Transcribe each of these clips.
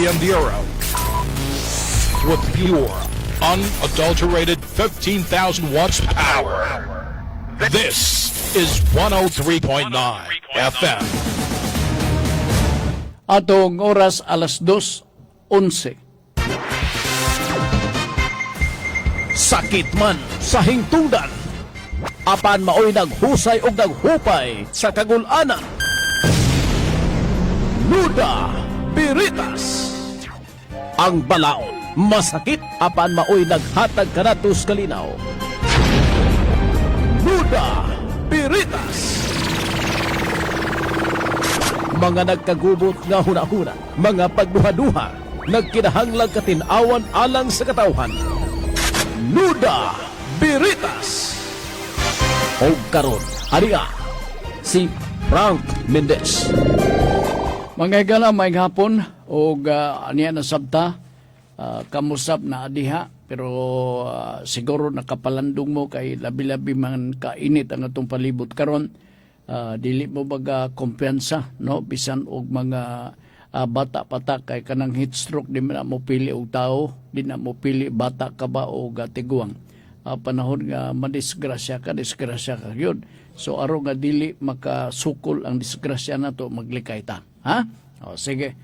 Andiro. With pure, unadulterated 15,000 watts power. This is 103.9 FM. Atong oras alas 2:11. Sakit man sa hingtungdan, apan maoy naghusay og naghupay sa kagul-anan. Nuda Biritas. Ang balaod masakit apan maoy naghatag kanatos kalinaw. Nuda Biritas. Mga nagkagubot nga huna-huna, mga pagduha-duha, nagkinahanglang katinawan alang sa katawhan. Nuda Biritas. O karon, ariya, si Frank Mendez. Mga igala, may hapon, o aniya na sabta, kamusap na adiha, pero siguro nakapalandong mo kay labi-labi man kainit ang atong palibot karon. Dili mo baga kumpiyansa, no? Bisan og mga bata pata kay kanang heat stroke di na mo pili og tao, di na mo pili bata ka ba o gatiguang. Panahon nga madisgrasya ka yun. So aro nga dili makasukol ang disgrasya nato maglikay ta. Ha? O sige.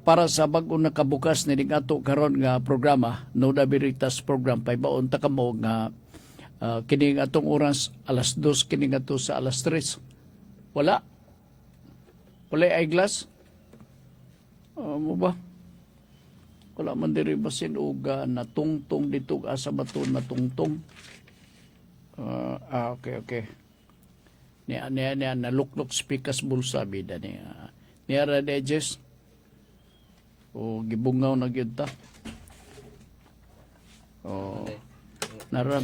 Para sa bag-o nakabukas ni ato karon nga programa, Nuda Biritas program paybaon ta kamo nga kining atong oras alas 2 kining ato sa alas 3. Wala eyeglass. Mo ba? Wala man diri basin og natungtong dito asa baton natungtong. Okay. Niya naluklok speakers bulsa bida niya. Niya ra edges. O gibungaw na gyud ta. Oh. Nara.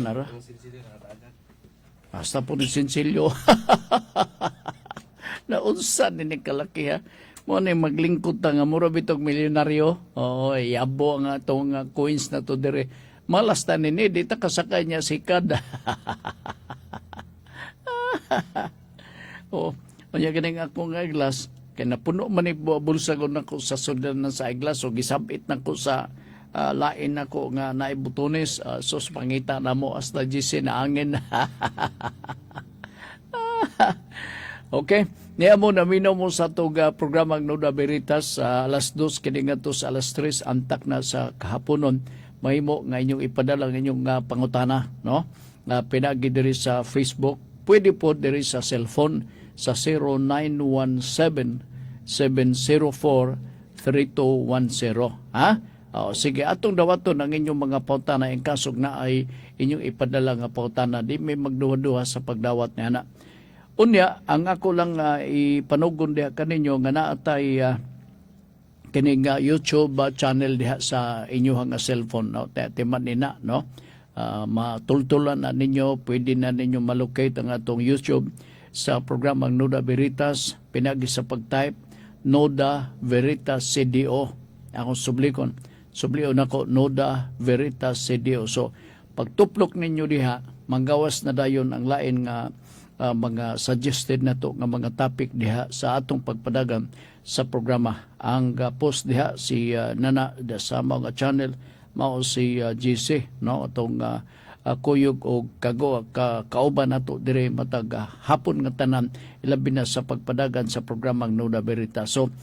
Hasta po ni Sinsilyo. Naunsa ni kalaki ha. Mo ni maglingkod ta nga mura bitog milyonaryo. Oo, yabo nga itong coins na to dire. Malas ta nini, di ta kasakay niya sikad. O, kanya ganing akong eyeglass, kaya napuno man bulsa ko na ko sa sundan na sa eyeglass, o gisabit na ko sa lain na ko nga naibutones, sos pangita na mo hasta gisi na angin. Okay, niya mo naminaw mo sa itong programang Nuda Biritas alas 2, kiningato sa alas 3, antak na sa kahaponon, mahimo nga inyong ipadala ng inyong pangutana, no? Pinagi diri sa Facebook, pwede po diri sa cellphone sa 0917-704-3210. Ha? Sige, atong dawaton ang inyong mga pautana in kasog na ay inyong ipadala nga pautana. Di may magduha-duha sa pagdawat niya na. Unya, ang ako lang ipanugon diha kaninyo nga naatay kining YouTube channel diha sa inyong cellphone, no? Timan nina, no? Matultulan na ninyo, pwede na ninyo malocate ang atong YouTube sa programang Nuda Biritas, pinagi sa pag-type Nuda Veritas CDO. Akong sublion ako Nuda Veritas CDO. So pagtuplok ninyo diha, manggawas na dayon ang lain nga mga suggested na to nga mga topic diha sa atong pagpadagan sa programa. Ang post diha si Nana sa mga channel mao si GC, no? Atong kuyog o kauban nato dire matag hapon nga tanan ilabi na sa pagpadagan sa programang Nuda Biritas. So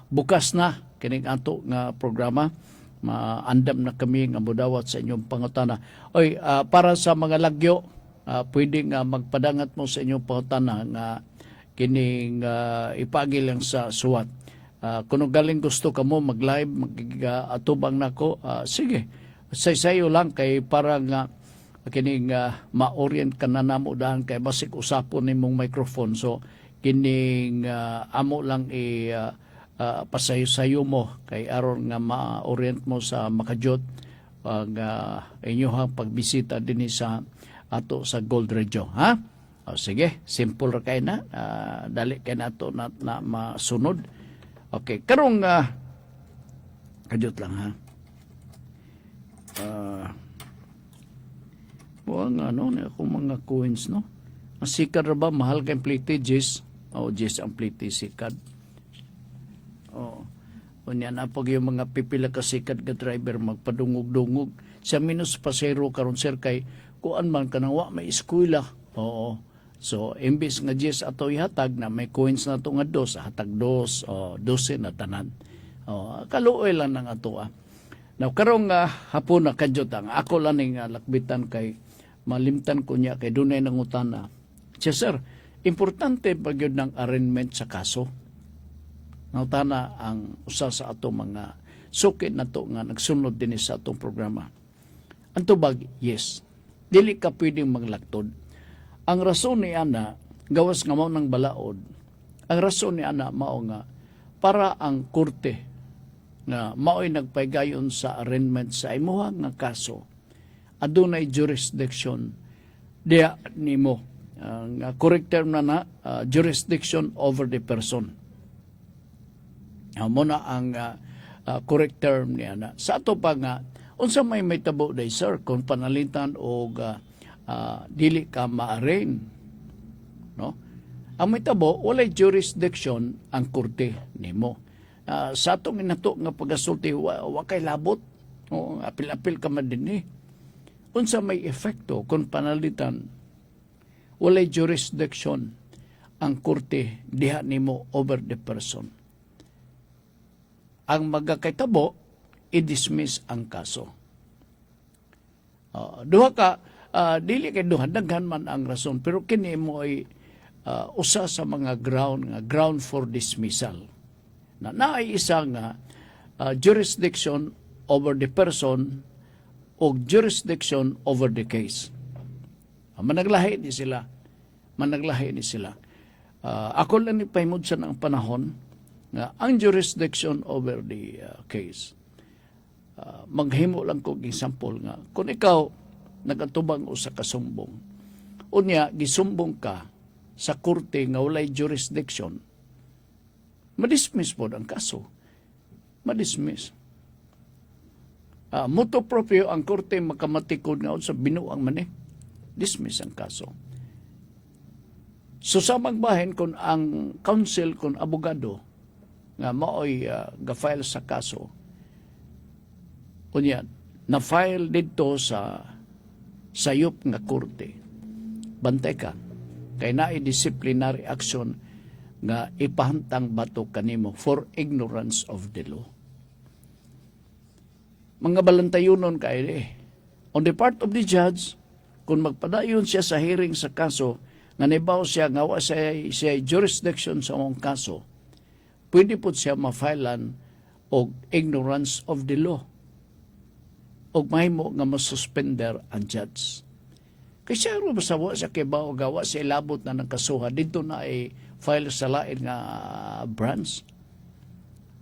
bukas na kining ato nga programa, maandam na kami nga modawat sa inyong pangutana. Oy, para sa mga lagyo, pwede nga magpadangat mo sa inyong pangutana nga kining ipagi lang sa suwat. Kung galing gusto ka mo mag-live, mag-atubang nako, sige, say-sayo lang kay para nga kining ma-orient ka na namo dahan kay basik usapon nimong microphone. So kining amo lang pasayo-sayo mo kay aron nga ma-orient mo sa makajot ang inyong pagbisita din sa ato sa Gold Radio, ha? Sige, simple ra kay na, dali kay nato na masunod. Okay, karong kajot lang, ha? Buang akong mga coins, no? Masikad ra ba? Mahal kayong plate, Jess? Jess ang plate, sikad. Unya na pag yung mga pipila ka sikat nga driver magpadungog-dungog sa minus pasero karon sir kay kuan man kanang wa may eskwela. Oo. So imbis nga 10 ato ihatag na may coins na to nga 2 hatag 2 o 12 na tanan. Kaluoy lang ng ato. Now karong hapon na kadyot ang ako lang ning lakbitan kay malimtan ko niya kay dunay nangutana. Siya sir, importante pag yun ng arraignment sa kaso. Nangutana ang usa sa ato mga sukit na to nga nagsunod din sa atong programa. Ang tubag, yes. Dili ka pwedeng maglaktod. Ang rason ni ana, gawas nga mao ng balaod, ang rason ni ana mao nga para ang korte nga mao'y nagpaygayon sa arraignment sa imuha nga kaso, adunay jurisdiction diya nimo. Ang correct term na jurisdiction over the person. Muna ang correct term niya na. Sa ato pa nga, unsa may tabo day sir, kung panalitan o dili ka ma-arraign. No? Ang may tabo, walay jurisdiction ang korte nimo. Sa atong inato nga pagasulti, wa kay labot. O, apil-apil ka man din eh. Unsa may efekto kung panalitan, walay jurisdiction ang korte diha nimo over the person. Ang magakaitabo, i-dismiss ang kaso. Duha ka, dili kay duha, daghan man ang rason, pero kini mo ay usa sa mga ground for dismissal. Naay isa nga jurisdiction over the person o jurisdiction over the case. Managlahi ni sila. Ako lang ni pahimudsan ang panahon nga ang jurisdiction over the case. Maghimo lang ko example nga kung ikaw nagatubang o sa kasumbong, unya gisumbong ka sa korte nga walay jurisdiction, madismiss po ang kaso. Madismiss. Motu proprio ang korte makamatikod nga sa binuang mani. Dismiss ang kaso. So sa magbahin kung ang counsel, kung abogado, nga mao'y ga-file sa kaso, kunya, na-file dito sa sayop nga korte, bantay ka, kay naay disciplinary action nga ipahantang bato kanimo for ignorance of the law. Mga balantayunon kay on the part of the judge, kung magpadayon siya sa hearing sa kaso, nga nibaw siya nga wa siya jurisdiction sa mong kaso, pwede po siya ma-filean og ignorance of the law. Og mahimo nga masuspender ang judge. Kasi siya ro masawa siya kay bao gawa siya labot na ng kasuha dito na ay file sa lain nga branch.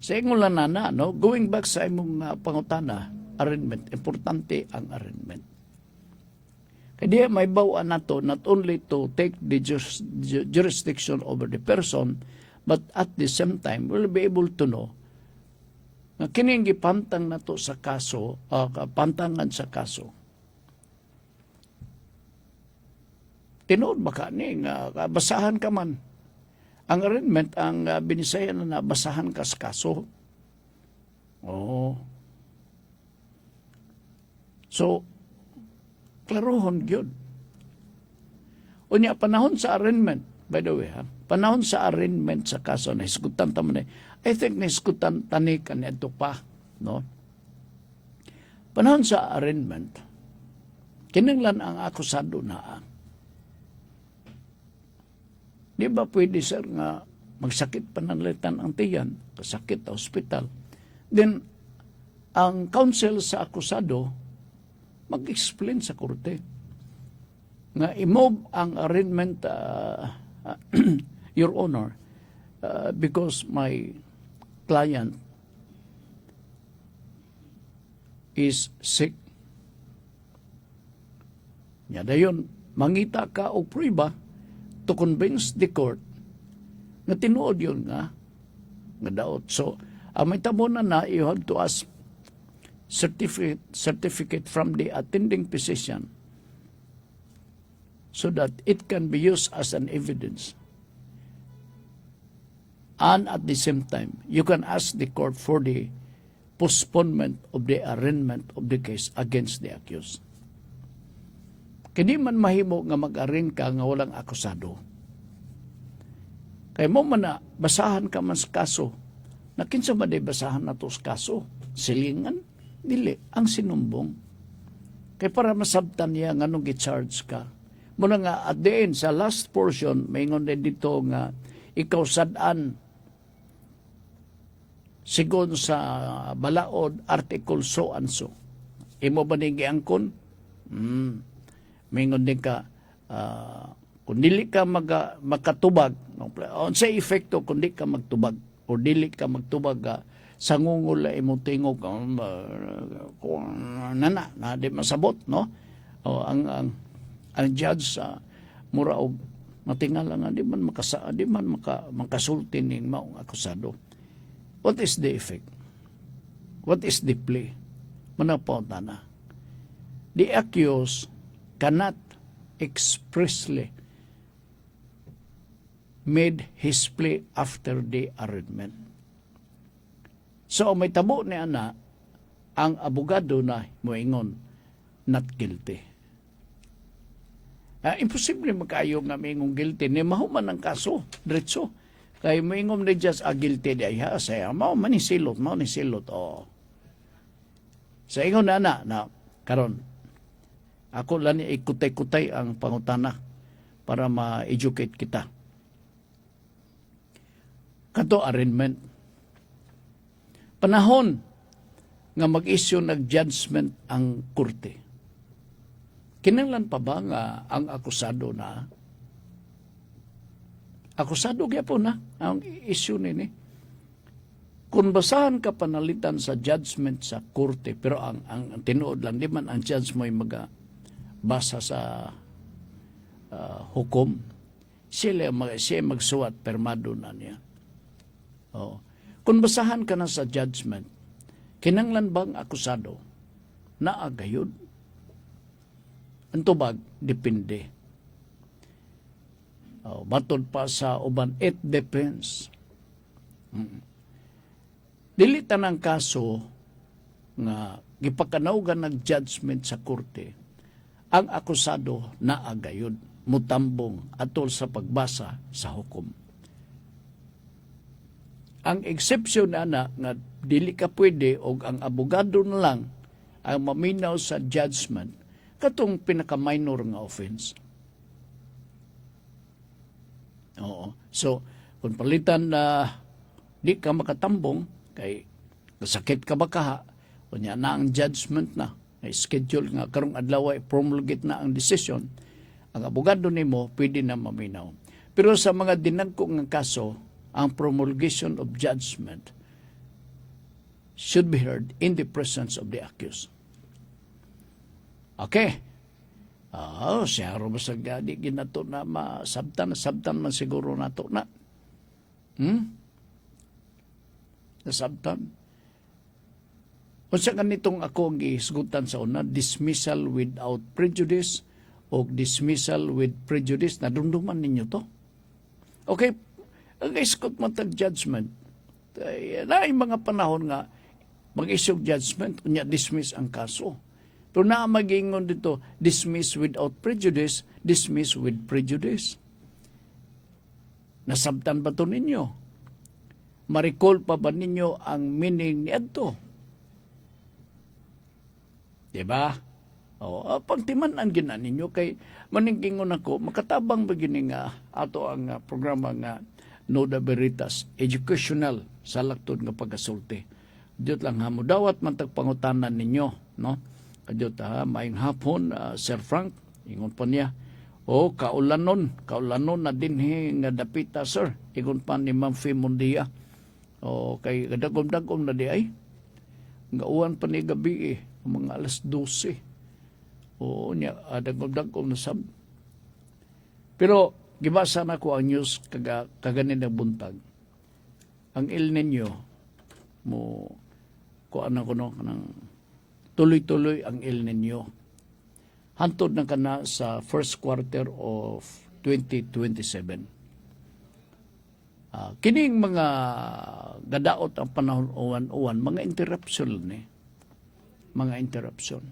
Sa ingon lang na, no? Going back sa imong pangutana, arraignment, importante ang arraignment. Kaya may bawaan na to not only to take the jurisdiction over the person, but at the same time, we'll be able to know na kining gipantang na to sa kaso, pantangan sa kaso. Tinood ba ka ni, basahan ka man. Ang arraignment, ang binisayan na basahan ka sa kaso. Oh. So, klarohon yun. Unya, panahon sa arraignment, by the way, panahon sa arraignment sa kaso, nahisgutan tamo na, I think nahisgutan tani kanito pa, no? Panahon sa arraignment, kinanglan ang akusado na di ba pwede sir nga magsakit pananalitan ang tiyan, kasakit sa ospital. Then, ang counsel sa akusado mag-explain sa korte nga i-move ang arraignment, Your Honor, because my client is sick. Nya dayon mangita ka og prueba to convince the court nga tinuod yun nga daot. So, may tabo na you have to ask certificate from the attending physician so that it can be used as an evidence. And at the same time, you can ask the court for the postponement of the arraignment of the case against the accused. Kini man mahimo nga mag-arraign ka nga walang akusado. Kaya mo man na basahan ka man sa kaso. Na kinsa man di basahan na to sa kaso? Silingan? Dili. Ang sinumbong. Kaya para masabtan niya nga nung gi-charge ka. Muna nga at the end, sa last portion, maingon din dito nga ikaw sadaan sigon sa balaod article so and so. Imo ba ni giangkon? Mingon din ka, kung dili ka makatubag, sa efekto kung di ka magtubag, o dili ka magtubag, sa ngungol imong tingog, kung na di masabot, no? O, ang judge, mura og matingala nga, di man makasulti ning maong akusado. What is the effect? What is the plea? Manapunta na. The accused cannot expressly made his plea after the arraignment. So, may tabo ni ana, ang abogado na moingon, not guilty. Imposible magkayo nga maingong guilty, ni mahuman ang kaso, diretso. Kaya moingom na just guilty di ay ha, saya, manisilot, oh. Sa ingon na karon, ako lang ikutay-kutay ang pangutana para ma-educate kita. Kato arraignment. Panahon nga mag-issue nag-judgment ang korte. Kinahanglan pa ba nga ang akusado na? Akusado gyapon na ang issue nini. Kung basahan ka panalitan sa judgment sa korte, pero ang tinuod lang, di man ang judge mo'y basa sa hukom, siya magsuwat, permado na niya. Oh. Kung basahan ka na sa judgment, kinanglan bang akusado na agayod? Ang tubag, depende. Oh, batod pa sa uban, it depends. Dili tanang kaso nga gipakanawgan ng judgment sa korte, ang akusado na agayod, mutambong atol sa pagbasa sa hukom. Ang exception na nga dili ka pwede o ang abogado na lang ang maminaw sa judgment katong pinaka-minor nga offense. Oo. So, kung palitan na di ka makatambong, kay sakit ka ba kaha, kunya na ang judgment na, ay schedule nga, karong adlaw ay promulgate na ang decision, ang abogado nimo pwede na maminaw. Pero sa mga dinagko nga kaso, ang promulgation of judgment should be heard in the presence of the accused. Okay. Siya ro basag di ginato na sabtan man siguro nato na. Nasabtan. Unsa ganitong ako ang gihisgutan sa una, dismissal without prejudice o dismissal with prejudice, nadumduman ninyo to. Okay, ang iskot matag judgment. Na mga panahon nga mag-issue judgment, unya dismiss ang kaso. Pero na mag-ingon dito, dismiss without prejudice, dismiss with prejudice. Nasabtan ba to ninyo? Ma-recall pa ba ninyo ang meaning ni adto? Diba? Pagtimanan gina ninyo kay maningkingon ako, makatabang ba gini nga ato ang programa nga Noda Veritas, educational sa laktod nga pagasulti. Diyot lang ha, mudawat man tagpangutanan ninyo, no? Kadiyot ha, maing hapon, Sir Frank, ingon pa niya, kaulanon na dinhi nga dapita, sir. Ingon pa ni Ma'am Fee Mundia. Kay dagom-dagom na di ay. Ngauan pa ni gabi mga alas 12. Dagom-dagom na sab. Pero, gibasa na ko ang news kaganin na buntag. Ang El Nino, kuan ako no, tuloy-tuloy ang El Nino. Hantod na kana sa first quarter of 2027. Kining mga gadaot ang panahon uwan-uwan, mga interruption ni. Mga interruption.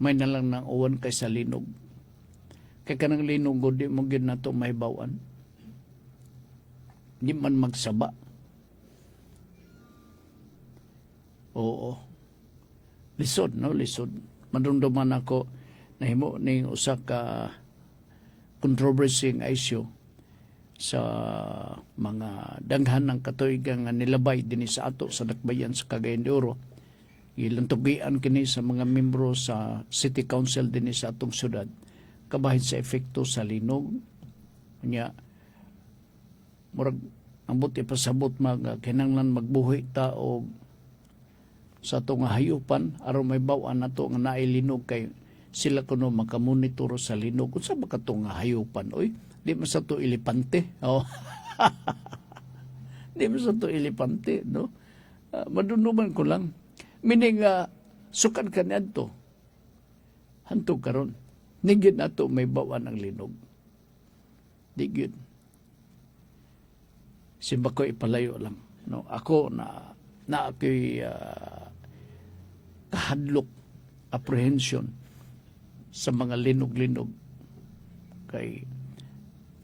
May nalang ng uwan kaysa linog. Kaya kanang linog, di mo gid na ito mahibawan. Di man magsaba. Oo. Lisod, no? Lisod. Madumduman ako na himo ning usa ka controversy issue sa mga danghan ng katuigan nga nilabay din sa ato sa dakbayan sa Cagayan de Oro. Ilang tugian kini sa mga membro sa City Council din sa atong syudad kabahin sa epekto sa linog. Nya murag ambot ipasabot mga kinahanglan magbuhi ta og sa atong hayupan aron may baw-an nato nga naay linog kay sila kuno makamonitor sa linog unsa ba katong hayupan oy di man sa to ilipante oh di man sa to ilipante no madunuman ko lang meaning sukan kanadto hantog karon nigid nato may bawan ang linog di gyud simba ko ipalayo lang no ako na ako'y kahadlok apprehension sa mga linog-linog kay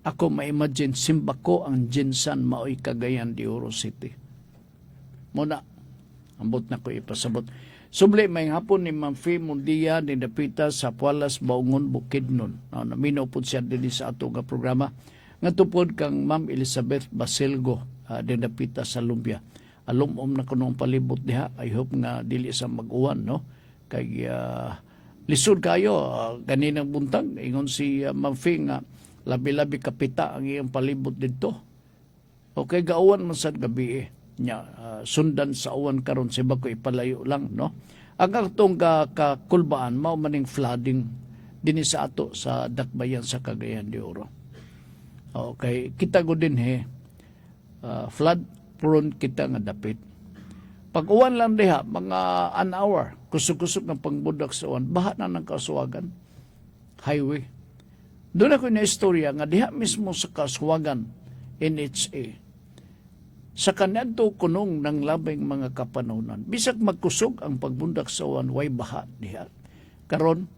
ako ma-imagine simba ko ang Jinsan maoy Cagayan de Oro City muna ambot na ko ipasabot subli may hapon ni Ma'am Fee Mundia ni dapita sa Pualas Baungon Bukidnon naminaw po siya din sa ato nga programa nga tupod kang Ma'am Elizabeth Baselgo din dapita sa Lumbia alum na kunong palibot diha I hope nga dili sa mag-uwan no kay lisod kayo ganinang buntag ingon si Ma'am Fee nga labi-labi kapita ang iyang palibot dito okay gauwan man sad gabi nya sundan sa uwan karon si bako ipalayo lang no ang atong kakulbaan mao maning flooding dinhi sa ato sa dakbayan sa Cagayan de Oro okay kita go din flood prone kita nga dapit pag uwan lang diha mga an hour kusog-kusog ng pangbudak sa uwan baha na ng kasuwagan highway doon ako na istorya nga diha mismo sa kasuwagan NHA sa kanadto kunong ng labing mga kapanahonan bisag magkusog ang pagbundak sa uwan way baha diha karon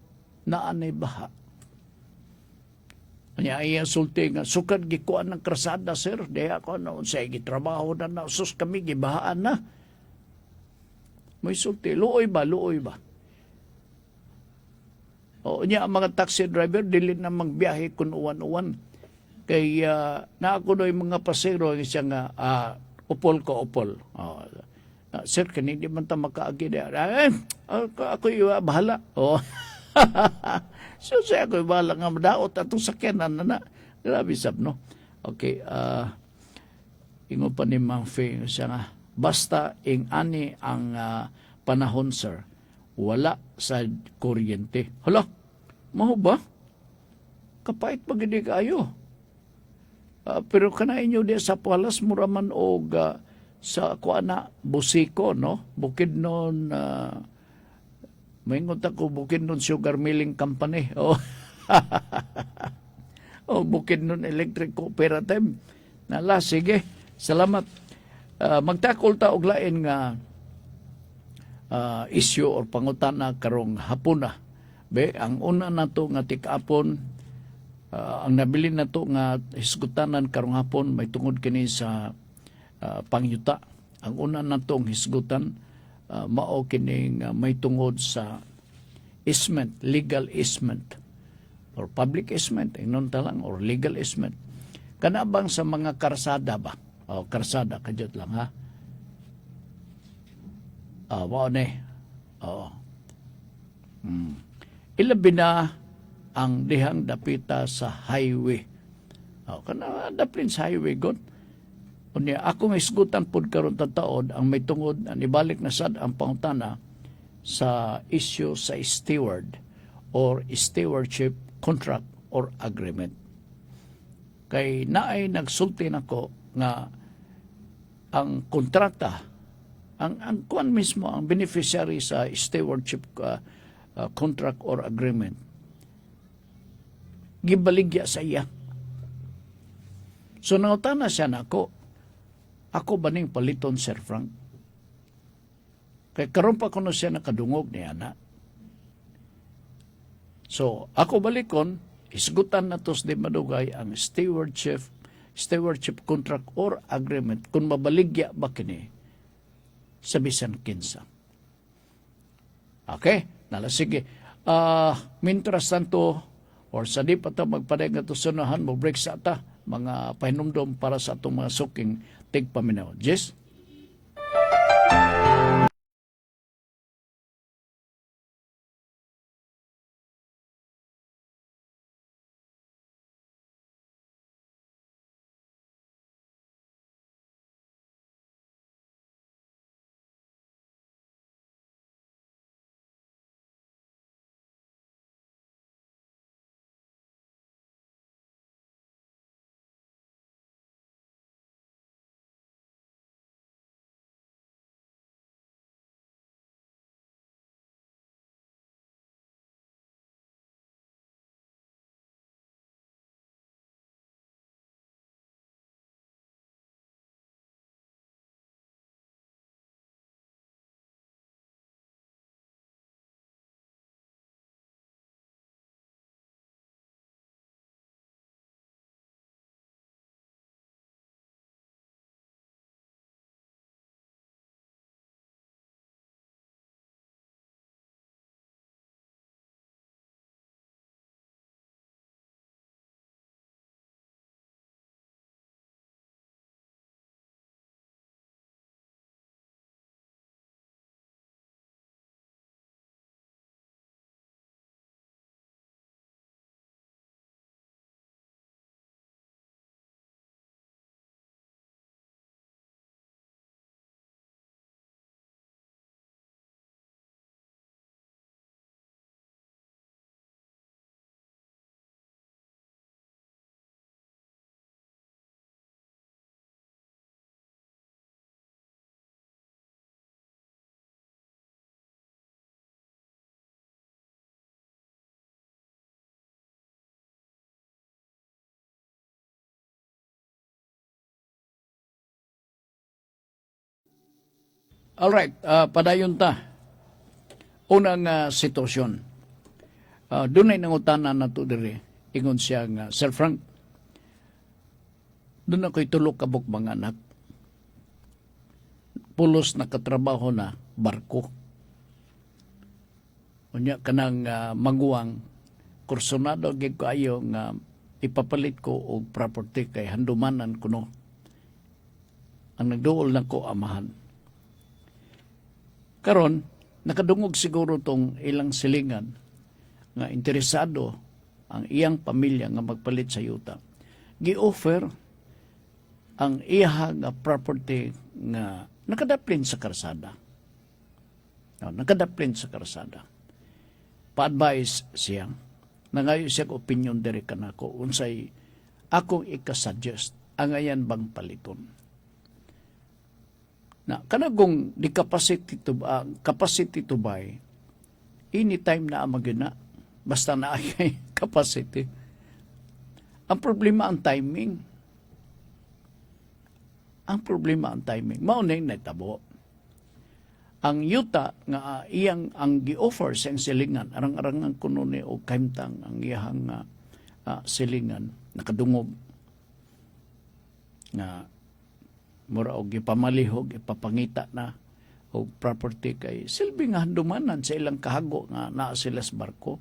naanay baha anya iya sulti nga sukad gikuan ng krasada sir diha ko na unsay gitrabaho na sus kami gibahaan na may sulti luoy ba o nya ang mga taxi driver dili na magbiyahe kun uwan-uwan kay na ako doy mga pasero siya nga upol sir kani di man ta makaagi ako bahala so siya ako bahala nga madaot atong sakyanan na grabe sab no okay ingon pa ni Ma'am Fee siya nga basta ing ani ang panahon sir wala sa kuryente hala mao ba kapait pagidi kayo pero kana inyo di sa Pualas muraman og sa kuana Busiko no Bukidnon maingon ta ko Bukidnon Sugar Milling Company o Bukidnon Electric Cooperative nala sige salamat magtakol ta og lain nga issue or pangutana karong hapon na be ang una nato nga tikapon ang nabili na to nga hisgutanan karong hapon may tungod kini sa pangyuta. Ang una na tong hisgutan mao kini may tungod sa easement, legal easement or public easement, inon ta lang or legal easement. Kana bang sa mga karsada ba? O karsada kadyot lang ha. Mao ni. Oo. Ilabi na ang dihang dapita sa highway. Kana daplin sa highway god. Unya ako isgutan pod karon taod ang may tungod ang ibalik na sad ang pangutana sa issue sa steward or stewardship contract or agreement. Kay naay nagsulti nako nga ang kontrata ang kuan mismo ang beneficiary sa stewardship contract or agreement gibaligya sa iya So nangutana siya nako, ako ba ning paliton, Sir Frank? Kay karon pa kuno siya nakadungog niya na. So ako balikon, isgutan na tos di madugay ang stewardship contract or agreement kung mabaligya ba kini sa bisan kinsa. Okay? Nala, sige. Mintras tanto, or sa di pa ito magpaday nga sunahan, mag-break sa ata, mga pahinumdom para sa itong mga suking tigpaminaw. Jess? Alright, padayon ta. Unang sitwasyon. Doon ay nangutanan na to diri. Ingon siya nga, Sir Frank, doon ako'y tulog kabuk mga anak. Pulos nakatrabaho na barko. Unya kanang maguwang kursunado gid ko ayo nga ipapalit ko og property kay handumanan kuno. Ang nagduol na ko amahan. Karon nakadungog siguro tong ilang silingan nga interesado ang iyang pamilya nga magpalit sa yuta. Gi-offer ang iya nga property nga nakadaplin sa karsada. Nakadaplin sa karsada. Pa-advise siya. Nangayo siya opinion diri kanako unsay akong ikasuggest ang ayan bang paliton. Na kanagong di capacity to buy anytime na magina basta na ay capacity. Ang problema ang timing. Ang problema ang timing. Maunay na itabo. Ang yuta nga iyang ang gi-offer sa silingan arang-arangan kuno ni o kaimtang ang iyang silingan nakadungog nga mura og gipamalihog ipapangita na og property kay silbi nga handumanan sa ilang kahago nga naa sila sa barko.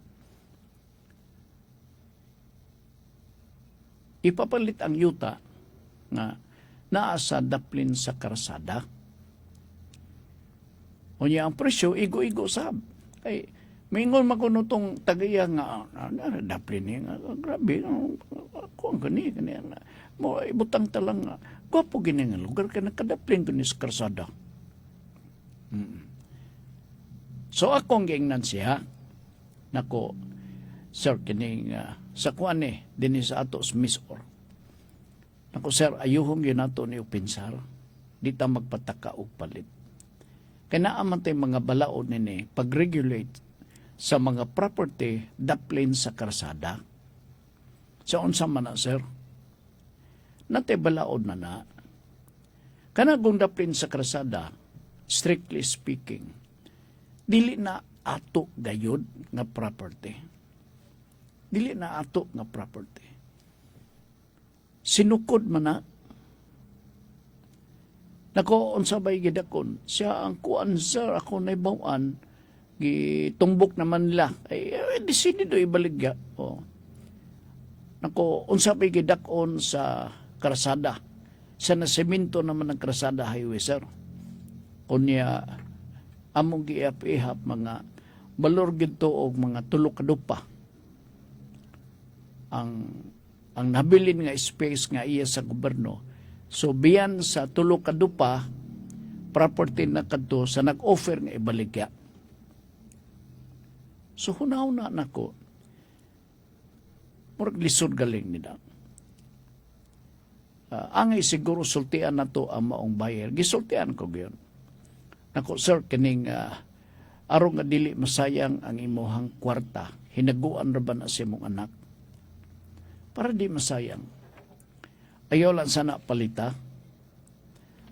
Ipapalit ang yuta nga naa sa daplin sa karsada. Unya ang presyo igo-igo sab. Kay mingon makuno tong tagaya nga daplin ni nga grabe kung gani mo ibutang talang gwapo gini nga lugar kay nakadaplin to ni sa karsada. So akong giingnan siya nako sir kining sa kuan ni dinhi sa ato sa Misor. Nako sir ayuhong yun nato ni upinsar di ta magpataka og palit. Kaya naaman tayo mga balaod nini pag-regulate sa mga property daplin sa karsada. Sa unsa man na, sir? natay balaod na. Kanagong daplin sa krasada, strictly speaking, dili na ato gayod nga property. Dili na ato nga property. Sinukod man na. Nako, unsabay gidakon. Siya ang kuan, sir, ako na ibawaan. Gitumbok naman nila. Ay, decidido ibaligya. Oh. Nako, unsabay gidakon sa krasada. Sa nasemento naman ng krasada highway, sir. Kunya, among giap-ihap mga balor gito og mga tulo ka dupa. Ang nabilin nga space nga iya sa gobyerno. So biyan sa tulo ka dupa, property na kadto sa nag-offer nga ibaligya. So hunaw na nako. Murag lisod galing nila. Angay siguro sultian na to ang maong bayer. Gisultian ko gayon. Nako sir, kining arong nga dili masayang ang imuhang kwarta, hinaguan ra ba na sa imong anak? Para di masayang. Ayaw lang sana palita.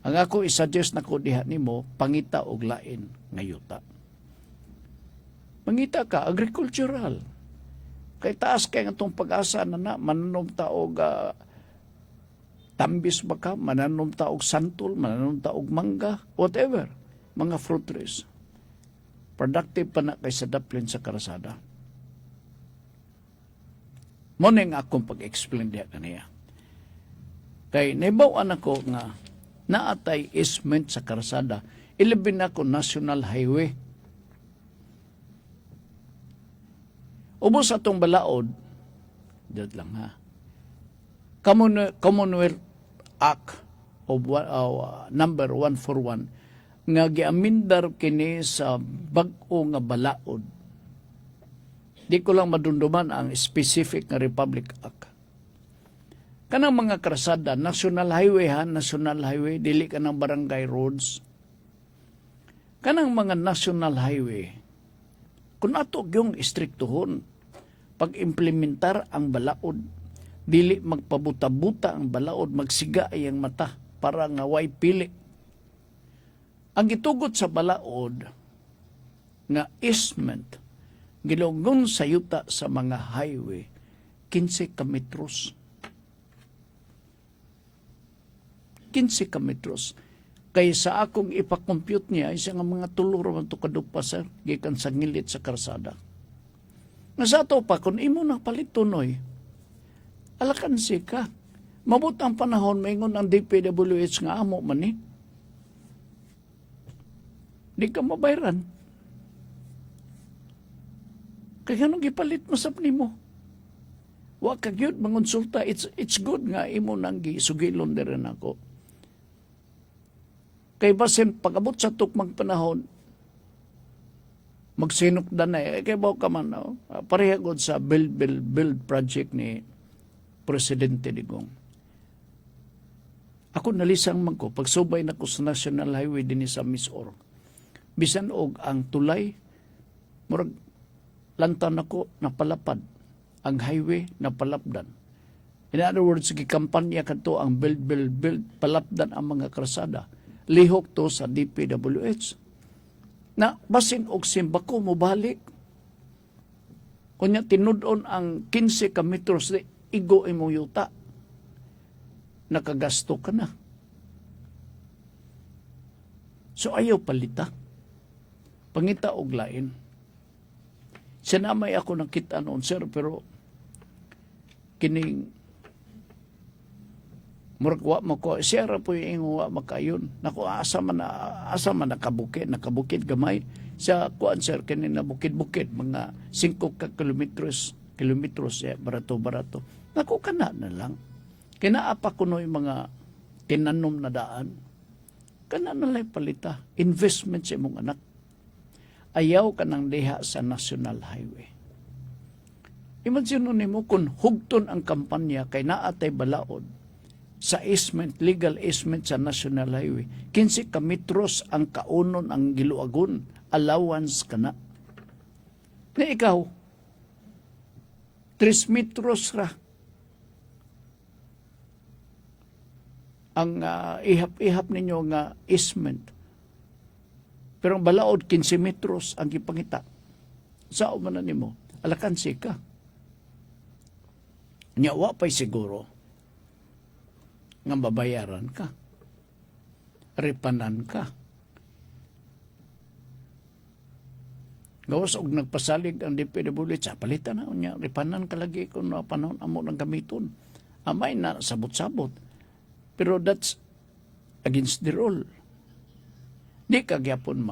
Ang ako isuggest na ko diha nimo, pangita og lain nga yuta. Mangita ka, agricultural. Kay taas kay nga itong pag-asa na mananom taog tambis ba ka, mananom taog santol, mananom taog mangga, whatever. Mga fruit trees. Productive pa na kay sa daplin sa karasada. Muna nga akong pag-explain diya kaniya. Kay naibawaan ako nga naatay easement sa karasada. Ilabin ako national highway. Ubos atong balaod, dito lang ha, Commonwealth Act of number 141 nga giamindar kini sa bag-o nga balaod. Di ko lang madunduman ang specific nga Republic Act. Kanang mga krasada, national highway ha, national highway, dili ka ng barangay roads. Kanang mga national highway, kung ato yung istriktuhon, pag-implementar ang balaod, dili magpabuta-buta ang balaod, magsiga ay ang mata, para nga way pili. Ang gitugot sa balaod, nga easement, gilungon sa yuta sa mga highway, 15 kilometros. 15 kilometros. Kaya sa akong ipakompute niya, isa nga mga tuluro man ito kadupa, sir, gikan sa ngilit sa karsada. Nga sa ato pa, kung imo na palit tunoy, alakansi ka. Mabot ang panahon, maingon ang DPWH nga amo man eh. Di ka mabayran. Kaya nung gipalit mo sa mo. Wa ka gyud mangonsulta, it's good nga imo nang gisugilon din ako. Kay basin pag-abot sa tukmang panahon, magsinukdan na kay baw ka man, parehagod sa build project ni Presidente Digong. Ako nalisang man ko, pagsubay na ko sa National Highway din sa Misor. Bisan og ang tulay, murag lantan ako napalapad. Ang highway napalapdan. In other words, gikampanya kadto ang build, palapdan ang mga krasada. Lihok to sa DPWH. Na basin og simbako mo balik. Kunya tinudon ang 15 kilometros de igo imong yuta. Nakagasto ka na. So ayaw palita. Pangita og lain. Sinamay ako nakita noon, sir, pero kining murag wa mo ko siya ra po yung wa makayon nako asa man nakabukid gamay sa kuan sir kini na bukid-bukid mga 5 ka kilometros barato nako kana na lang kinaapa kuno yung mga tinanom na daan kana na lay palita investment sa imong anak ayaw ka nang diha sa national highway. Imagine nimo kung hugton ang kampanya kay naatay balaod sa easement, legal easement sa National Highway. 15 kilometros ang kaunon ang giluagon, allowance ka na. Na ikaw, 3 metros ra. ang ihap-ihap ninyo nga easement. Pero ang balaod 15 metros ang gipangita. Sao man na nimo? Alakansi ka. Nya wa pay siguro nga babayaran ka. Ripanan ka. Gawas og nagpasalig ang DPWH, sa palitan na unya, ripanan ka lagi kung panahon amo ng gamiton. Amay na sabot-sabot. Pero that's against the rule. Di ka gyapon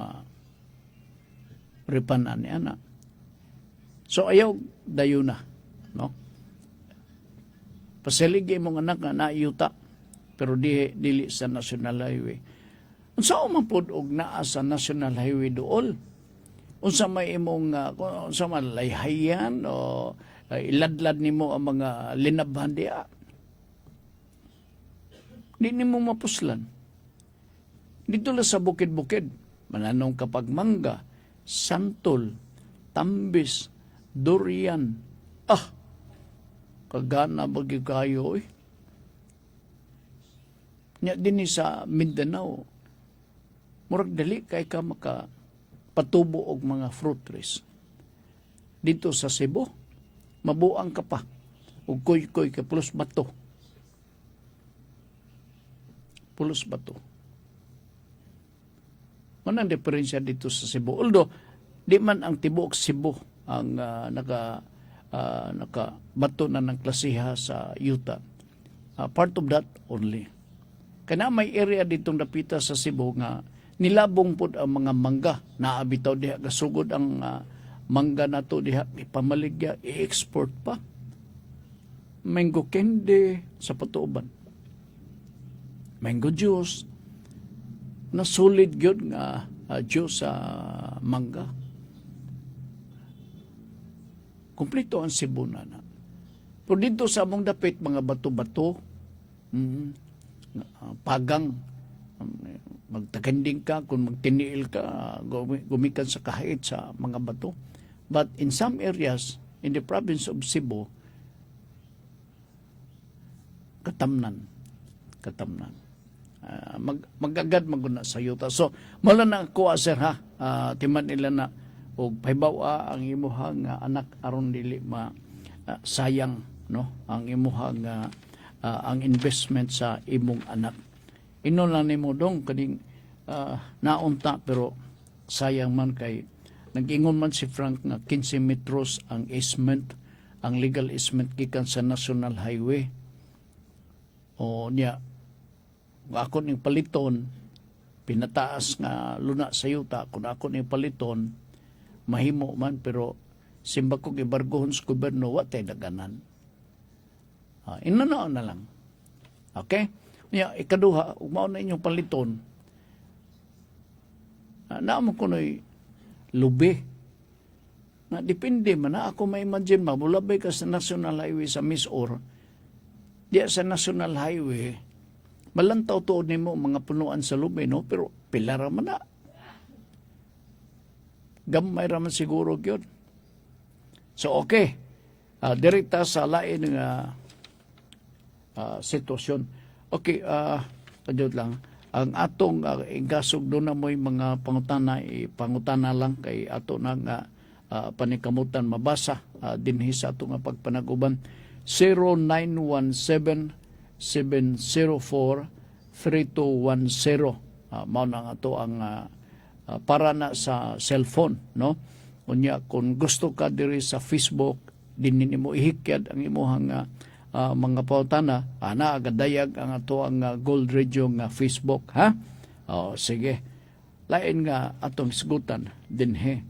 ripanan ni ana. So ayaw dayo na, no? Pasalig imong anak na naayuta pero dili sa National Highway. Unsa man pud og naa sa National Highway duol? Unsa may imong unsa man layhayan o iladlad nimo ang mga linabhan diha? Di nimo mapuslan. Dito lang sa bukid-bukid, mananong kapag mangga, santol, tambis, durian. Kagana bagi kayo eh. Nya din sa Mindanao, murag dali kay ka makapatubo og mga fruit trees. Dito sa Cebu, mabuang ka pa. Og koy-koy ka plus bato. Pulos bato. Manang diferensya dito sa Cebu. Although, di man ang tibuok Cebu ang nakabato na ng klasiha sa yuta. Part of that only. Kaya may area ditong napita sa Cebu nga nilabong po ang mga mangga. Naabitaw diha, gasugod ang mangga na to diha, ipamaligya, i-export pa. Mango candy sa patuoban. Mango juice, na solid gyud nga juice sa mangga. Kumpleto ang Cebu na. Pero dito sa among dapit, mga bato-bato, pagang, magtakanding ka, kung magtiniil ka, gumikan sa kahit sa mga bato. But in some areas, in the province of Cebu, katamnan. Magagad maguna sa yuta. So, mala na ako, sir, ha? Timan nila na, o paybawa ang imuhang anak aron dili sayang, no? Ang imuhang ang investment sa imong anak. Ino lang nimo dong kading naunta pero sayang man kay nag-ingon man si Frank nga 15 metros ang easement, ang legal easement gikan sa National Highway. O niya ako ning paliton pinataas nga luna sa yuta kung ako ning paliton mahimo man pero simba ko gibargohon sa gobyerno wa tay daganan. Inanaon na lang. Okay? Niya ikaduha ug mao na inyong paliton. Naamo ko noy lubi. Na depende man na ako ma-imagine mabulabay ka sa National Highway sa Misor. Diya sa National Highway malantaw tuod nimo mga punuan sa lubi, no? Pero pilara man na. Gamay raman siguro yun. So, okay. Direkta sa lain ng sitwasyon. Okay, kadyo lang. Ang atong igasog doon na mo'y mga pangutana lang kay ato na nga panikamutan mabasa dinhi sa ato nga pagpanaguban. 0917-704-3210. Mao na nga to ang para na sa cellphone, no? Unya kung gusto ka diri sa Facebook din nimo ihikyad ang imuhang mga pautana ana agadayag ang ato ang Gold Radio nga Facebook, ha? Sige, lain nga atong sigutan dinhi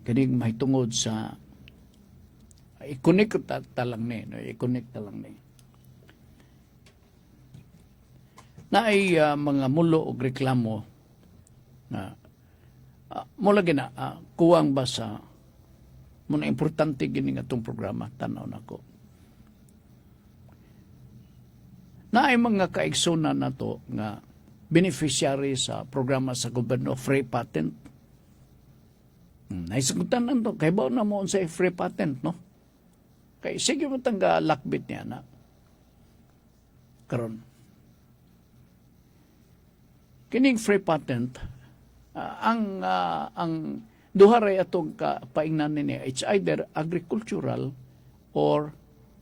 kining mahitungod sa i-connect talang ni, no? I-connect talang ni na ay mga mulo og reklamo na mula gina kuwang ba sa muna importante gini nga itong programa tanaw na ko na ay mga kaigsunan na to nga beneficiary sa programa sa gobyerno free patent. Naisugutan na to kay bao na mo sa free patent, no? Kay sige mo tangga lakbit niya na karon kining free patent ang duha ray atong paingnan niya, it's either agricultural or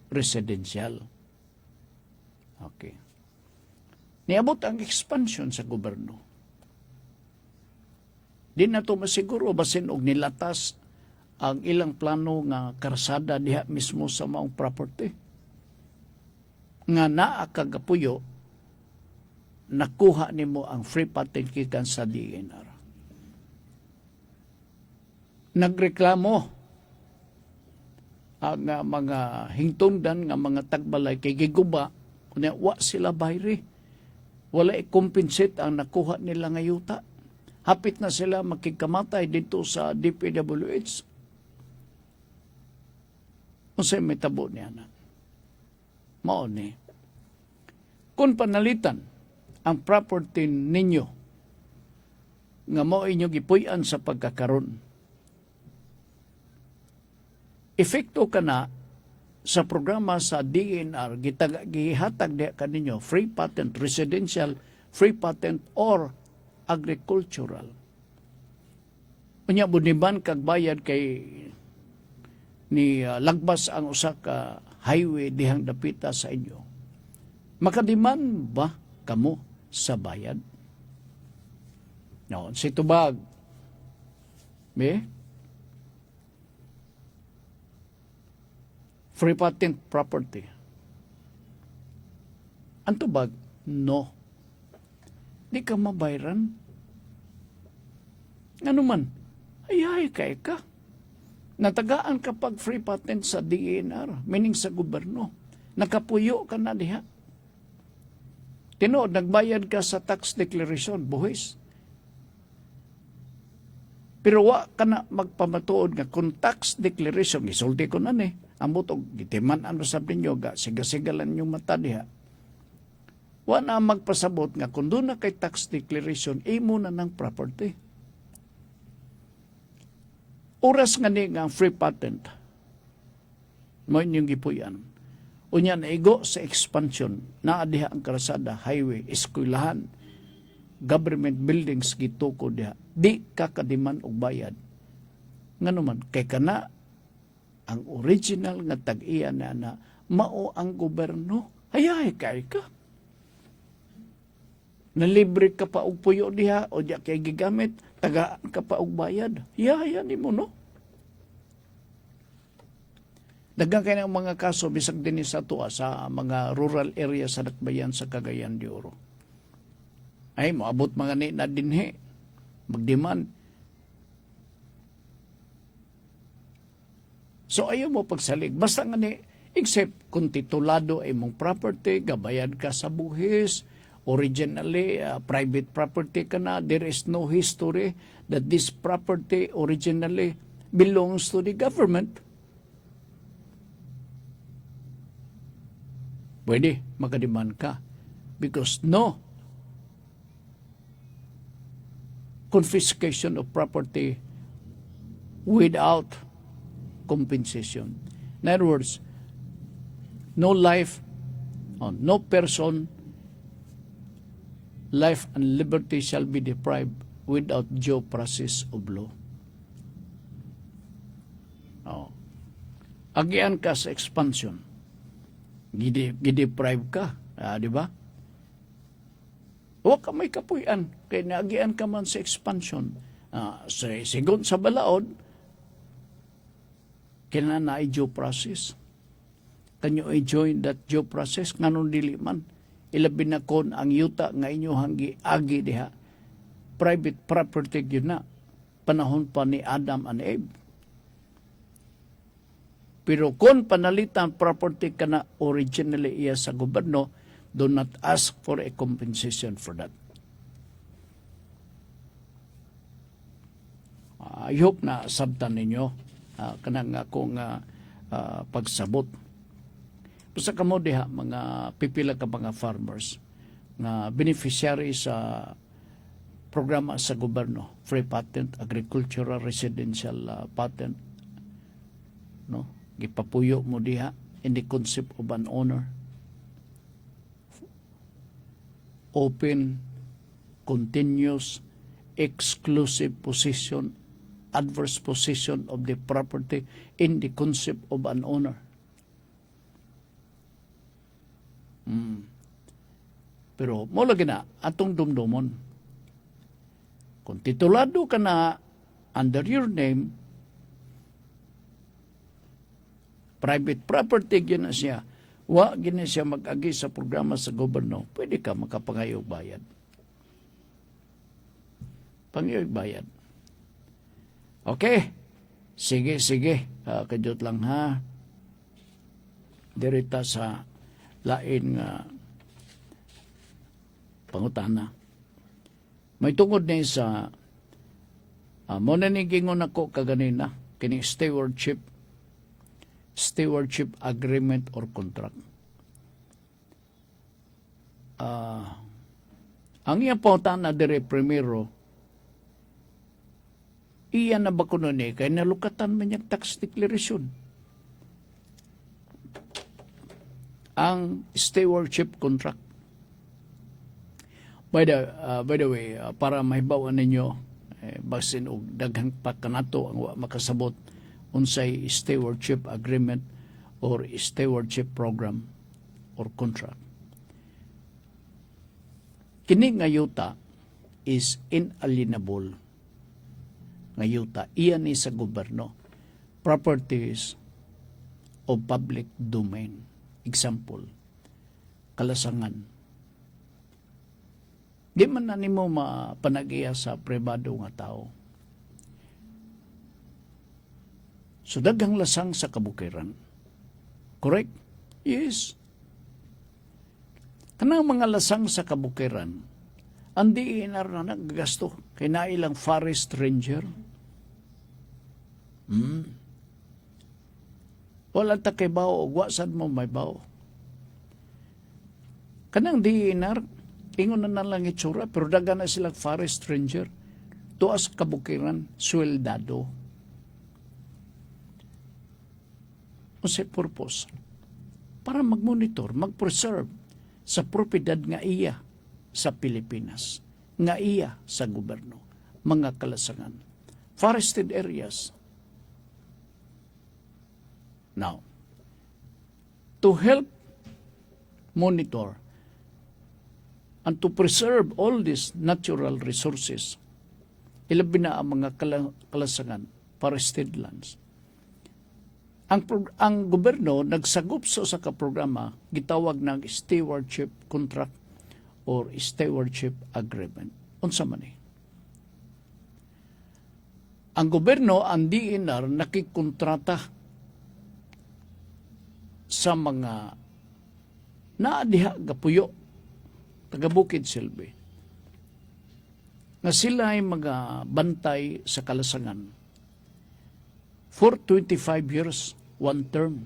residential. Okay. Niabot ang expansion sa gobyerno. Di na to masiguro basin og nilatas ang ilang plano nga karsada diha mismo sa maong property. Nga naa kagapuyo, nakuha nimo ang free patent gikan sa DNR. Nagreklamo ang mga hingtungdan nga mga tagbalay kay giguba kunya wa sila bayri, wala i-compensate ang nakuha nila nga yuta, hapit na sila makikamatay dito sa DPWH. Unsay may tabo niya na mao ni kung panalitan ang property ninyo nga mao inyo gipuy-an sa pagkakaron, epekto ka na sa programa sa DNR, gihatag diha kaninyo free patent residential, free patent or agricultural. Unya buniban kag bayad kay ni lagbas ang usa ka highway dihang dapita sa inyo. Makadiman ba kamo sa bayad? No, si tubag. Free patent property. Ang tubag, no. Di ka mabayran. Ano man, ay kay ka. Natagaan kapag free patent sa DNR, meaning sa gobyerno. Nakapuyo ka na diha. Tinood, nagbayad ka sa tax declaration, buhis. Pero wa ka na magpamatuod nga kung tax declaration, isulti ko na ni, ang butog, gitiman ano sabi ninyo, sigasigalan yung mata diha. Wa na magpasabot nga kung doon na kay tax declaration, imo na ng property. Oras nga ni nga free patent, mo inyong gipuyan. Unya na igo sa expansion, naa diha ang karsada, highway, eskwelahan, government buildings gituko diha. Di kakadiman og bayad. Nganuman, kay kana ang original nga tag-iya na mao ang gobyerno, hayay kay ka. Nalibre ka pa og puyo diha o diya kay gigamit, tagaan ka pa og bayad. Hayay ni mo, no? Daghang kay ng mga kaso bisag din sa tuwa sa mga rural area sa Dakbayan sa Cagayan de Oro. Ay moabot mga ni na dinhi magdemand. So ayaw mo pagsalig. Basta nga ni, except kung titulado ay mong property, gabayad ka sa buhis, originally, private property ka na, there is no history that this property originally belongs to the government. Pwede, makadiman ka. Because no confiscation of property without compensation. In other words, no life, no person, life and liberty shall be deprived without due process of law. Agian ka sa expansion, gideprive ka, di ba? Huwag ka may kapuyan, kaya naagian ka man sa expansion. Sigon sa balaod, kailangan na i-due process. Can you enjoy that due process? Nganong dili man? Ilabi na kon ang yuta nga inyo hanggi agi diha. Private property yun na. Panahon pa ni Adam and Eve. Pero kung panalitan property ka na originally iya sa gobyerno, do not ask for a compensation for that. I hope na sabtan ninyo kanang akong pagsabot. Basta kamo diha mga pipila ka mga farmers na beneficiary sa programa sa gobyerno, free patent, agricultural, residential patent, no? Gipapuyo mo diha in the concept of an owner. Open continuous exclusive possession, adverse possession of the property in the concept of an owner. Pero mo lagi na atong dumdumon. Kung titulado ka na under your name, private property gina siya, wa gina siya mag-agi sa programa sa gobyerno, pwede ka makapangayog bayad. Pangayog bayad. Okay. Sige. Kadyot lang ha. Dirita sa lain nga pangutana. May tungod ni sa mo na ni gingon ako kaganina kini stewardship agreement or contract. Ang iyang pangutana dire primero, iyan na ba kuno ni kay nalukatan man yung tax declaration. Ang stewardship contract. By the way, para mahibawan ninyo, basin og daghang pa kanato ang wa makasabot unsay stewardship agreement or stewardship program or contract. Kini nga yuta is inalienable. Nga yuta, iyan ni sa gobyerno. Properties of public domain. Example, kalasangan. Di man na nimo mapanagiya sa pribado nga tao. So daghang lasang sa kabukiran. Correct? Yes. Kanang mga lasang sa kabukiran, andi inar na naggasto kay nailang forest ranger. Wala ta kay bao og wasad mo may bao. Kanang di inar ingon na lang itsura pero daga na silang forest ranger. Tuas kabukiran sweldado. Unsay purpose? Para mag-monitor, mag-preserve sa propiedad nga iya sa Pilipinas, nga iya sa gobyerno, mga kalasangan, forested areas. Now, to help monitor and to preserve all these natural resources, ilabi na ang mga kalasangan, forested lands. Ang gobyerno nagsagop sa kaprograma gitawag ng stewardship contract or stewardship agreement. Unsa man ni? Ang gobyerno ang DNR nakikontrata sa mga naadiha gapuyo taga Bukid Silbe nga sila ay mga bantay sa kalasangan for 25 years, one term.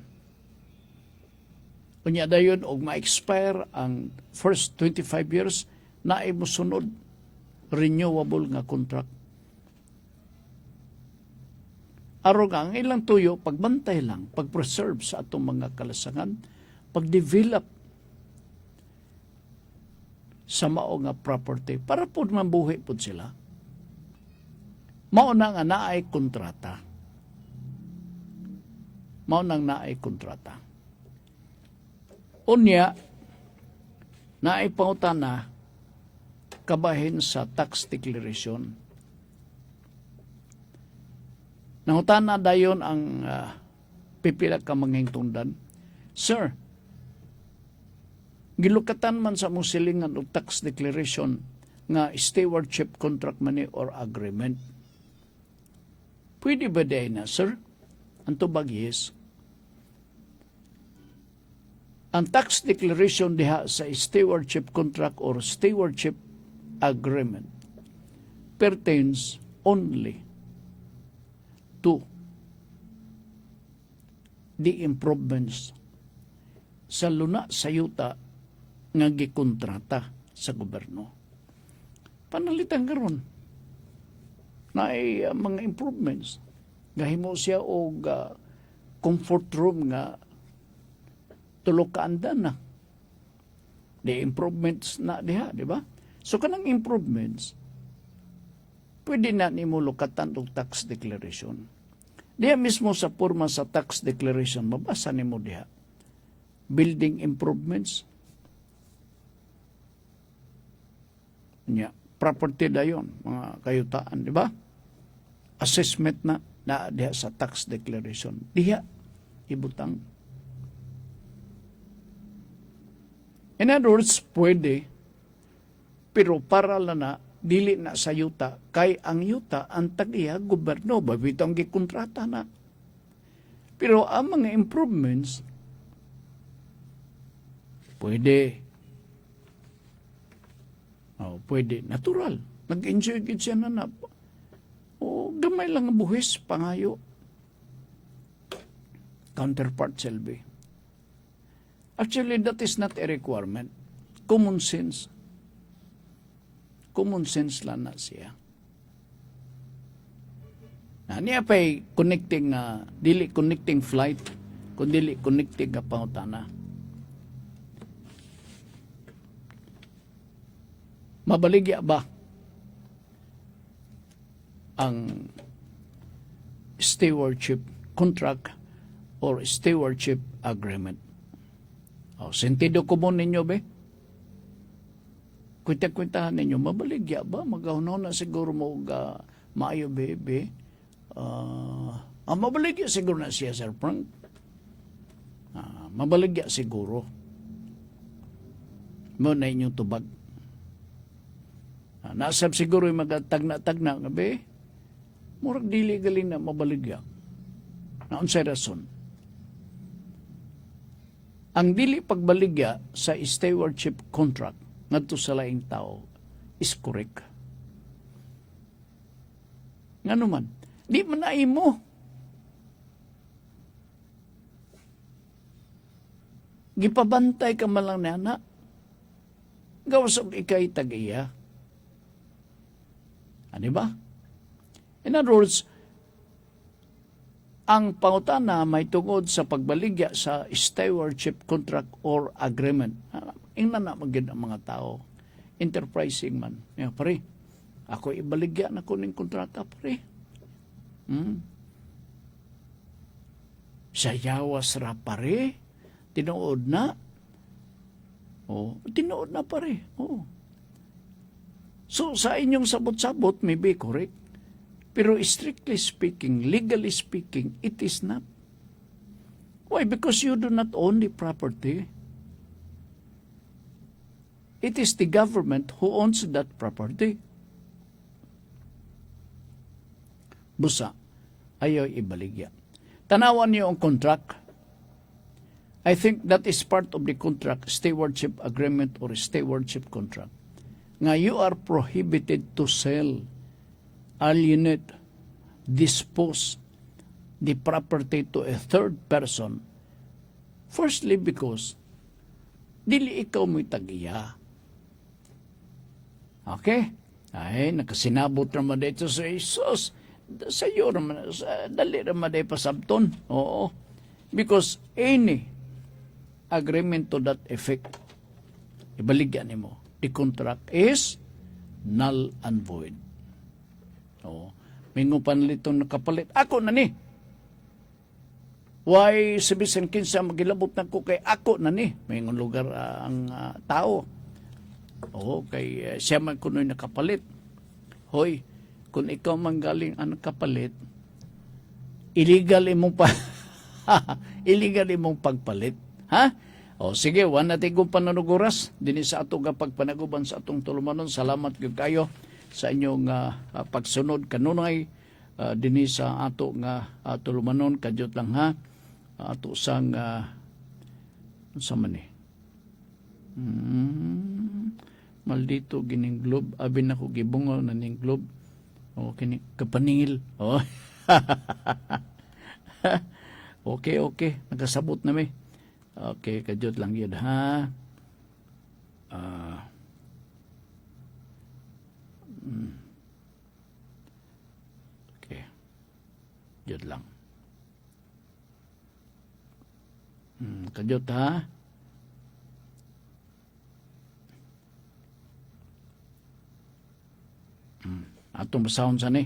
Unya dayon og ma-expire ang first 25 years na ay mosunod renewable nga contract. Aron ang ilang tuyo pagbantay lang, pag-preserve sa atong mga kalasangan, pag-develop sa mao nga property para pud mambuhi pud sila. Mao na nga naay kontrata. Mao nang naay kontrata. Unya, naay pangutana kabahin sa tax declaration. Nangutana dayon ang pipila ka manghingtungdan. Sir, gilukatan man sa mong silingan o tax declaration nga stewardship contract money or agreement. Pwede ba day na, sir? Ang tubag, yes. Ang tax declaration diha sa stewardship contract or stewardship agreement pertains only to the improvements sa luna sa yuta nga gikontrata sa gobyerno. Panalitan karon na ay mga improvements. Gahimo siya og comfort room nga tulog ka andan na. The improvements na diha, di ba? So kanang improvements, pwede na nimo lukatan og tax declaration. Diha mismo sa porma sa tax declaration, mabasa nimo diha. Building improvements. Property dayon, mga kayutaan, di ba? Assessment na diha sa tax declaration. Diha, ibutang. In other words, pwede, pero para na dili na sa yuta, kay ang yuta, ang tag-iya, gobyerno, babito ang gikontrata na. Pero ang mga improvements, pwede. Pwede. Natural. Nag-enjoy gid siya na. Gamay lang ang buhis, pangayo. Counterpart selby. Actually, that is not a requirement. Common sense. Common sense lang na siya. Niya pa'y connecting, dili connecting flight, kundi connecting ka pangutana. Mabaligya ba ang stewardship contract or stewardship agreement? Sentido komon ninyo, be? Kwenta-kwentahan ninyo, mabaligya ba? Magahunaw na siguro mo maayo, be? Mabaligya siguro na siya, Sir Frank. Mabaligya siguro. Mo na inyong tubag. Nasab siguro yung magatagna-tagna nga, be? Murag dili galing na mabaligya. Naunsay rason. Ang dili pagbaligya sa stewardship contract ngadto sa laing tao is correct. Ngano man, di man na imo. Gipabantay ka man lang nana. Gawas og ikay tag-iya. Ano ba? In other words, ang pangutana may tungod sa pagbaligya sa stewardship contract or agreement. Ingnan na magiging ang mga tao. Enterprising man. Pare, ako ibaligya na ko ng kontrata, pare. Sayawas ra, pare. Tinuod na. Tinuod na, pare. So, sa inyong sabot-sabot, may be correct. Pero strictly speaking, legally speaking, it is not. Why? Because you do not own the property. It is the government who owns that property. Busa, ayaw ibaligya. Tanawan niyo ang contract. I think that is part of the contract, stewardship agreement or stewardship contract. Nga you are prohibited to sell, alienate, dispose the property to a third person. Firstly, because dili ikaw mo'y tag-iya. Okay? Ay, nakasinabot naman dito sa Jesus. Sa iyo naman, dali naman dito pasabton. Oo. Because any agreement to that effect, ibaligyan mo. The contract is null and void. Mingo panalitong nakapalit. Ako na ni. Why sabihin kinsa magilabot na ko kay ako na ni. Mingon lugar ang tao. Kay siya man kuno'y nakapalit. Hoy, kung ikaw man galing ang nakapalit, illegal imong illegal imong pagpalit. Ha? Sige, wala natin kong pananuguras. Dini sa ato nga pagpanaguban sa atong tulumanon. Salamat kayo sa inyong pagsunod kanunay. Dini sa ato nga tulumanon. Kadyot lang ha. Ato sang sa mani. Maldito gining globe. Abin ako gibungaw na ning globe. Kini kapaningil. Okay. Nakasabot na may. Okay, kadyot lang yun, ha? Okay. Kadyot lang. Kadyot, ha? Atong basahon sa ni.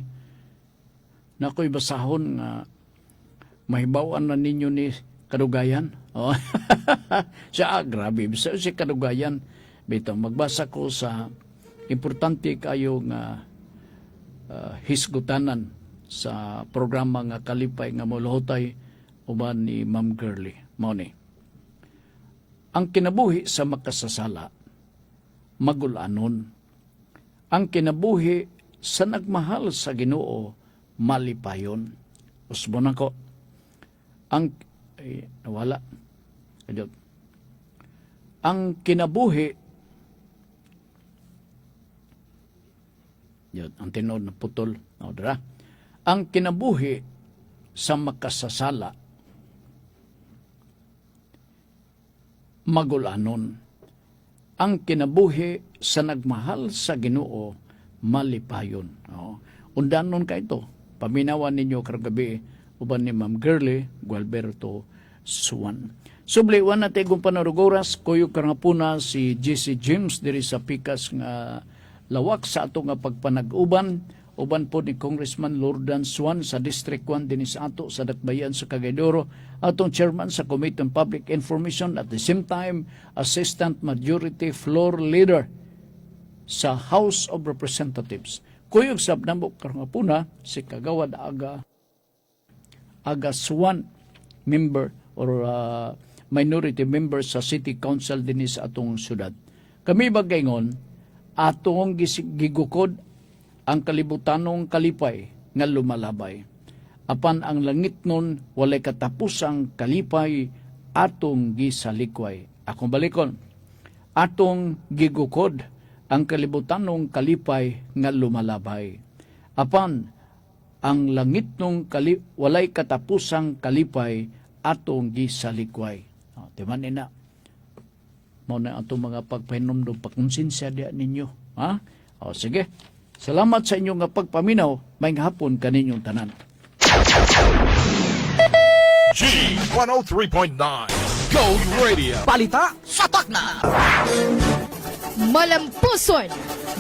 Nakoy basahon nga mahibawan na ninyo ni Kadugayan. Oh. Siya, grabe. Bisa si Kadugayan. Bito, magbasa ko sa importante kayo nga hisgutanan sa programa nga Kalipay nga Muluhotay uban ni Ma'am Girly. Mao ni. Ang kinabuhi sa makasasala, magulanon. Ang kinabuhi sa nagmahal sa Ginoo, malipayon. Usbo na ko. Nawala. Ayun. Ang kinabuhi, yun, ang tinod na putol. Ang kinabuhi sa makasasala, magulanon. Ang kinabuhi sa nagmahal sa Ginoo, malipayon. Undanon ka ito. Paminawan ninyo karagabi uban ni Ma'am Girly Gualberto Suwan. Subliwan natin kung panarugoras, kuyo karangapuna si Jesse James diri sa pikas nga lawak sa ato nga pagpanag-uban. Uban po ni Congressman Lordan Suwan sa District 1 din sa ato sa Dakbayan sa Cagaydoro. Atong chairman sa Committee on Public Information at the same time Assistant Majority Floor Leader sa House of Representatives. Kuyog sab nambok karangapuna si Kagawad Aga Suwan, member or minority member sa City Council din sa atong syudad. Kami bagayngon atong gigukod ang kalibutanong kalipay nga lumalabay. Apan ang langit nun walay katapusang kalipay atong gisalikway. Akong balikon, atong gigukod ang kalibutanong kalipay nga lumalabay. Apan ang langit nung walay katapusang kalipay atong gisalikway. Timan ina. Mao na atong mga pagpahinumdum pagkonsensya diya ninyo. Ha? Sige. Salamat sa inyong pagpaminaw. May hapon kaninyong tanan. G103.9 Gold Radio. Balita satak na.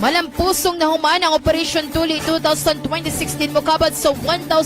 Malampusong nahumaan ang Operation Tuli 2016 mukabad sa 1,000